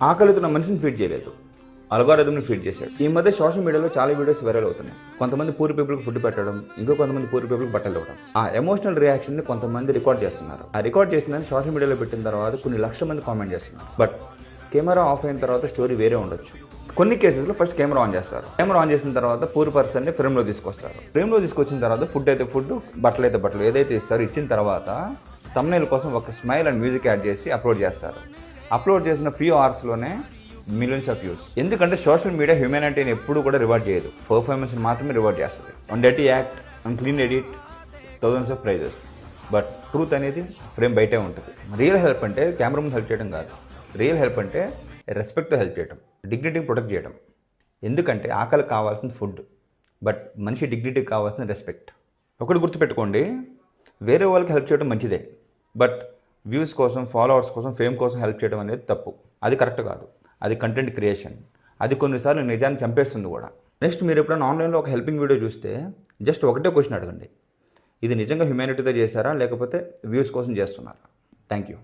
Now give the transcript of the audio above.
ఆకలితో మనిషిని ఫీడ్ చేయలేదు, అల్గారిథంని ఫీడ్ చేశాడు. ఈ మధ్య సోషల్ మీడియాలో చాలా వీడియోస్ వైరల్ అవుతున్నాయి. కొంతమంది పూర్ పీపుల్కి ఫుడ్ పెట్టడం, కొంతమంది పూర్ పీపుల్కి బట్టలు ఇవ్వడం. ఆ ఎమోషనల్ రియాక్షన్ని కొంతమంది రికార్డ్ చేస్తున్నారు. ఆ రికార్డ్ చేసిన సోషల్ మీడియాలో పెట్టిన తర్వాత కొన్ని లక్షల మంది కామెంట్ చేస్తున్నారు. బట్ కెమెరా ఆఫ్ అయిన తర్వాత స్టోరీ వేరే ఉండొచ్చు. కొన్ని కేసెస్లో ఫస్ట్ కెమెరా ఆన్ చేస్తారు. కెమెరా ఆన్ చేసిన తర్వాత పూర్ పర్సన్ని ఫ్రేమ్లో తీసుకొస్తారు. ఫ్రేమ్లో తీసుకొచ్చిన తర్వాత ఫుడ్ అయితే ఫుడ్, బట్టలు అయితే బట్టలు, ఏదైతే ఇస్తారో ఇచ్చిన తర్వాత థంబ్నెయిల్ కోసం ఒక స్మైల్ అండ్ మ్యూజిక్ యాడ్ చేసి అప్లోడ్ చేస్తారు. అప్లోడ్ చేసిన ఫ్యూ అవర్స్లోనే మిలియన్స్ ఆఫ్ వ్యూస్. ఎందుకంటే సోషల్ మీడియా హ్యూమానిటీని ఎప్పుడు కూడా రివార్డ్ చేయదు, పర్ఫార్మెన్స్ని మాత్రమే రివార్డ్ చేస్తుంది. One dirty act and clean edit, thousands of prizes. But truth అనేది ఫ్రేమ్ బయటే ఉంటుంది. రియల్ హెల్ప్ అంటే కెమెరా ముందు హెల్ప్ చేయడం కాదు. రియల్ హెల్ప్ అంటే రెస్పెక్ట్తో హెల్ప్ చేయడం, డిగ్నిటీని ప్రొటెక్ట్ చేయడం. ఎందుకంటే ఆకలి కావాల్సిన ఫుడ్, బట్ మనిషి డిగ్నిటీకి కావాల్సిన రెస్పెక్ట్. ఒకటి గుర్తుపెట్టుకోండి, వేరే వాళ్ళకి హెల్ప్ చేయడం మంచిదే, బట్ వ్యూస్ కోసం, ఫాలోవర్స్ కోసం, ఫేమ్ కోసం హెల్ప్ చేయడం అనేది తప్పు. అది కరెక్ట్ కాదు. అది కంటెంట్ క్రియేషన్. అది కొన్నిసార్లు నిజాన్ని చంపేస్తుంది కూడా. నెక్స్ట్, మీరు ఎప్పుడైనా ఆన్లైన్లో ఒక హెల్పింగ్ వీడియో చూస్తే జస్ట్ ఒకటే క్వశ్చన్ అడగండి, ఇది నిజంగా హ్యుమానిటీతో చేశారా లేకపోతే వ్యూస్ కోసం చేస్తున్నారా? Thank you.